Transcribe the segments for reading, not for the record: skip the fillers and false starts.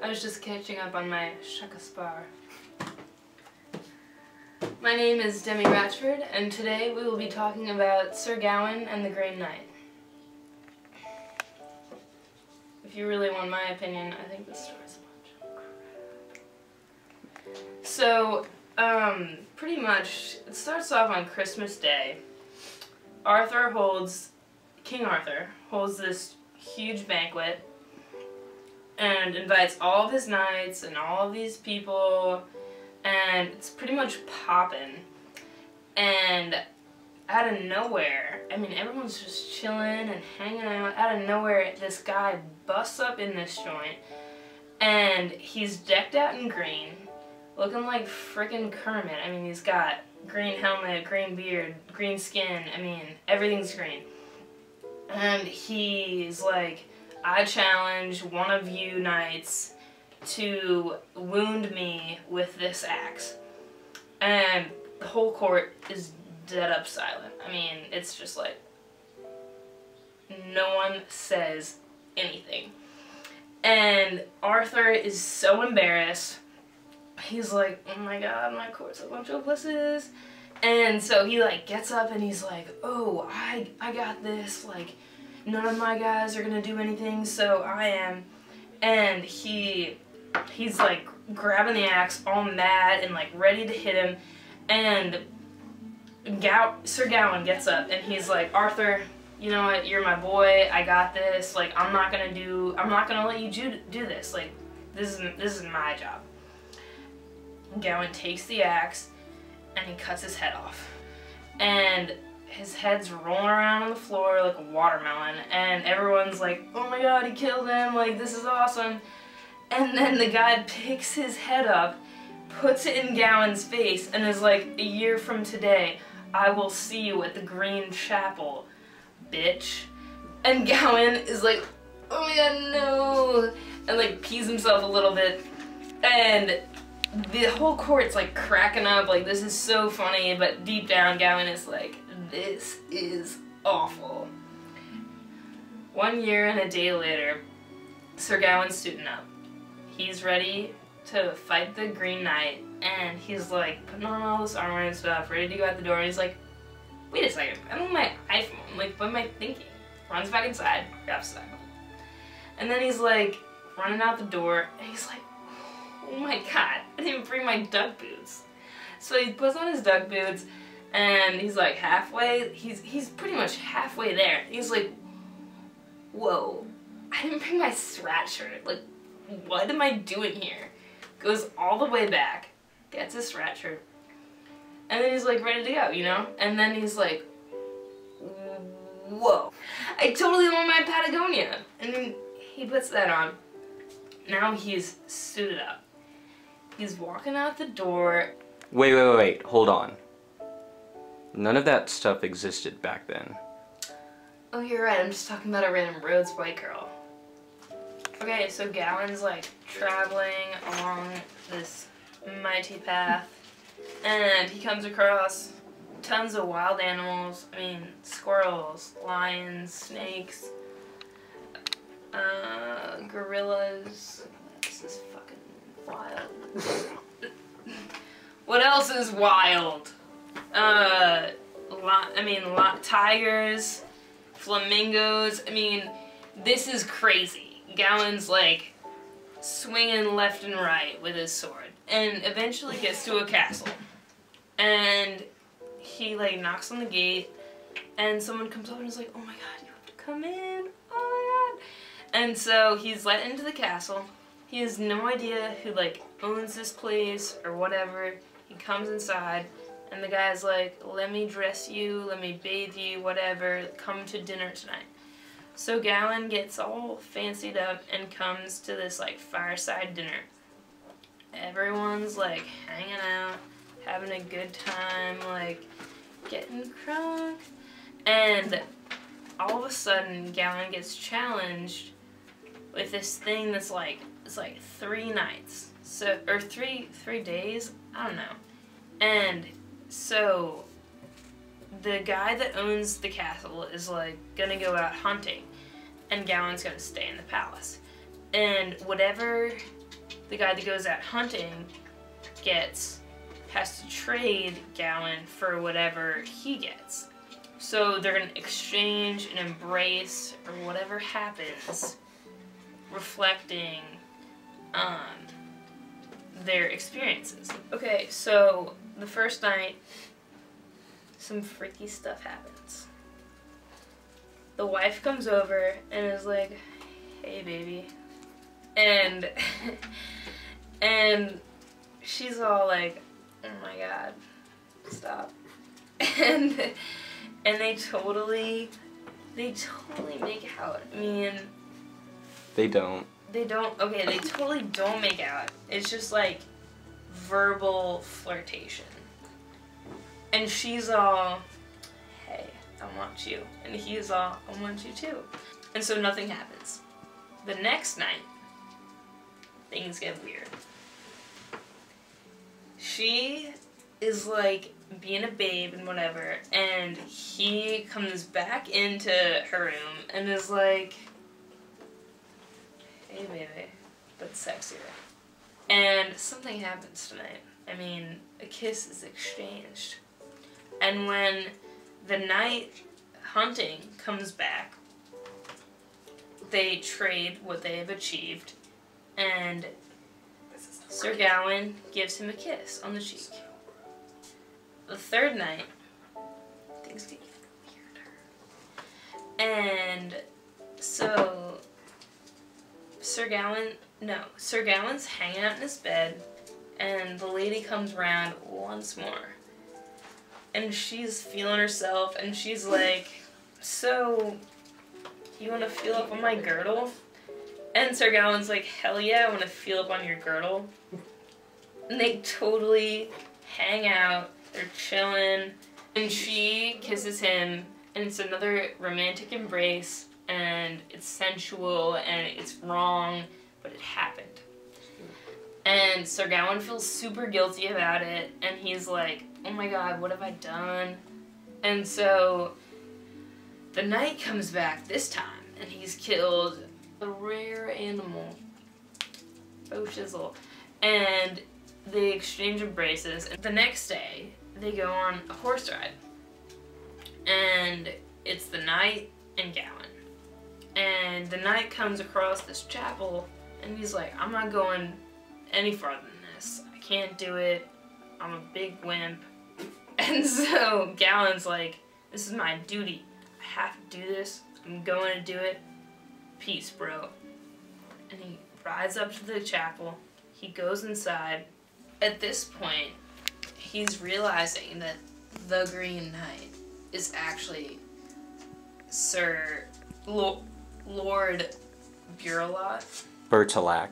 was just catching up on my Shakaspar. My name is Demi Ratchford, and today we will be talking about Sir Gawain and the Green Knight. If you really want my opinion, I think this story's a bunch of crap. So, pretty much, it starts off on Christmas Day. King Arthur holds this huge banquet and invites all of his knights and all of these people, and it's pretty much poppin'. And out of nowhere, I mean, everyone's just chilling and hanging out. Out of nowhere, this guy busts up in this joint, and he's decked out in green, looking like frickin' Kermit. I mean, he's got green helmet, green beard, green skin. I mean, everything's green. And he's like, I challenge one of you knights to wound me with this axe. And the whole court is dead up silent. I mean, it's just like, no one says anything. And Arthur is so embarrassed. He's like, oh my god, my court's a bunch of wusses. And so he like gets up and he's like, oh, I got this, like, none of my guys are gonna do anything, so I am. And he's like grabbing the axe, all mad and like ready to hit him. And Sir Gawain gets up and he's like, Arthur, you know what, you're my boy, I got this, like, I'm not gonna let you do this, like, this is my job. Gawain takes the axe and he cuts his head off. And his head's rolling around on the floor like a watermelon, and everyone's like, oh my god, he killed him, like, this is awesome. And then the guy picks his head up, puts it in Gawain's face, and is like, a year from today, I will see you at the Green Chapel, bitch. And Gawain is like, oh my god, no, and like pees himself a little bit, and the whole court's like cracking up, like, this is so funny, but deep down Gawain is like, this is awful. 1 year and a day later, Sir Gawain's suiting up. He's ready to fight the Green Knight, and he's like putting on all this armor and stuff, ready to go out the door, and he's like, wait a second, I don't have my iPhone, like, what am I thinking? Runs back inside, grabs his iPhone. And then he's like running out the door, and he's like, oh my god, I didn't even bring my duck boots. So he puts on his duck boots, and he's like halfway, he's pretty much halfway there. He's like, whoa, I didn't bring my strat shirt, like, what am I doing here? Goes all the way back, gets his strat shirt, and then he's like ready to go, you know? And then he's like, whoa, I totally want my Patagonia. And then he puts that on. Now he's suited up. He's walking out the door. Wait, hold on. None of that stuff existed back then. Oh, you're right, I'm just talking about a random Rhodes white girl. Okay, so Gawain's like traveling along this mighty path, and he comes across tons of wild animals. I mean, squirrels, lions, snakes, gorillas. This is fucking wild. What else is wild? Tigers, flamingos. I mean, this is crazy. Gawain's like swinging left and right with his sword, and eventually gets to a castle. And he like knocks on the gate, and someone comes over and is like, oh my god, you have to come in, oh my god. And so he's let into the castle. He has no idea who like owns this place or whatever. He comes inside, and the guy's like, let me dress you, let me bathe you, whatever, come to dinner tonight. So Gawain gets all fancied up and comes to this like fireside dinner. Everyone's like hanging out, having a good time, like getting crunk. And all of a sudden Gawain gets challenged with this thing that's like, it's like 3 nights. So, or three days, I don't know. And so the guy that owns the castle is like gonna go out hunting, and Gawain's gonna stay in the palace. And whatever the guy that goes out hunting has to trade Gawain for whatever he gets. So they're gonna exchange and embrace, or whatever happens, reflecting their experiences. Okay, so the first night, some freaky stuff happens. The wife comes over and is like, "Hey, baby," and and she's all like, "Oh my God, stop!" and they totally make out. I mean, They don't. they don't. Okay, they totally don't make out. It's just like verbal flirtation. And she's all, "Hey, I want you," and he's all, "I want you too." And so nothing happens. The next night, things get weird. She is like being a babe and whatever, and he comes back into her room and is like, "Hey baby," but sexier. And something happens tonight. I mean, a kiss is exchanged. And when the night hunting comes back, they trade what they have achieved, and Sir Gawain gives him a kiss on the cheek. The third night, things get weirder. And so Sir Gawain's hanging out in his bed, and the lady comes around once more. And she's feeling herself, and she's like, "So, you want to feel up on my girdle?" And Sir Gawain's like, "Hell yeah, I want to feel up on your girdle." And they totally hang out, they're chilling, and she kisses him, and it's another romantic embrace, and it's sensual, and it's wrong, but it happened. And Sir Gawain feels super guilty about it, and he's like, "Oh my God, what have I done?" And so the night comes back this time, and he's killed a rare animal. Oh shizzle. And they exchange embraces, and the next day they go on a horse ride. And it's the knight and Gawain. And the knight comes across this chapel, and he's like, "I'm not going any farther than this. I can't do it. I'm a big wimp." And so Gawain's like, "This is my duty. I have to do this. I'm going to do it. Peace, bro." And he rides up to the chapel. He goes inside. At this point, he's realizing that the Green Knight is actually Lord Bertilac.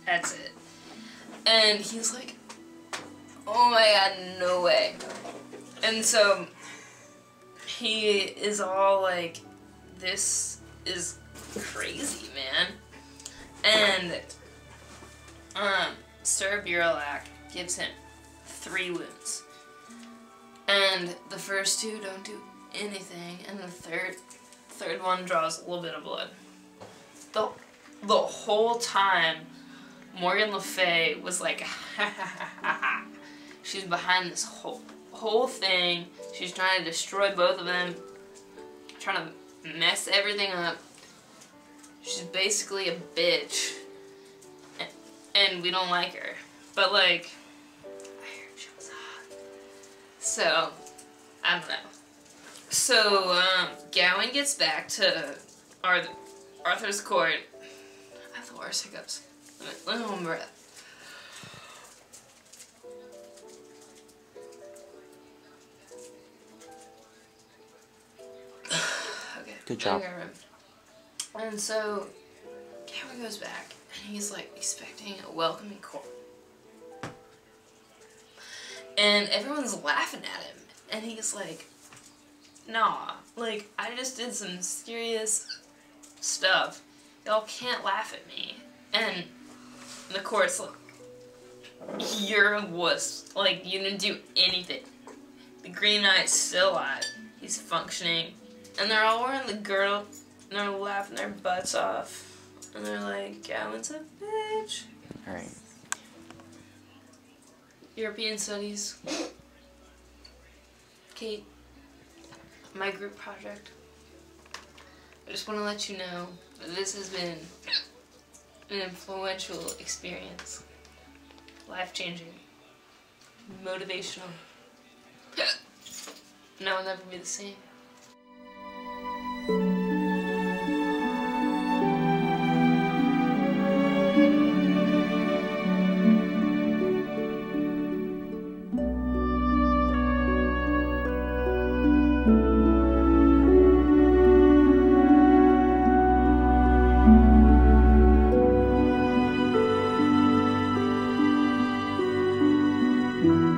That's it. And he's like, "Oh my God, no way." And so he is all like, "This is crazy, man." And Sir Gawain gives him 3 wounds. And the first 2 don't do anything, and the third one draws a little bit of blood. The whole time, Morgan Le Fay was like, "Ha ha ha ha ha." She's behind this whole thing. She's trying to destroy both of them, trying to mess everything up. She's basically a bitch, and we don't like her. But like, I heard she was hot. So, I don't know. So, Gawain gets back to Arthur's court. I have the worst hiccups. Let me hold my breath. Okay. Good job. And so, Gawain goes back, and he's like expecting a welcoming court. And everyone's laughing at him, and he's like, "Nah, like, I just did some serious stuff. Y'all can't laugh at me." And the court's like, "You're a wuss. Like, you didn't do anything. The Green Knight's still alive. He's functioning." And they're all wearing the girdle, and they're laughing their butts off. And they're like, Gawain's a bitch. Alright. European Studies. Kate, my group project. I just want to let you know that this has been an influential experience. Life-changing. Motivational. And I will never be the same.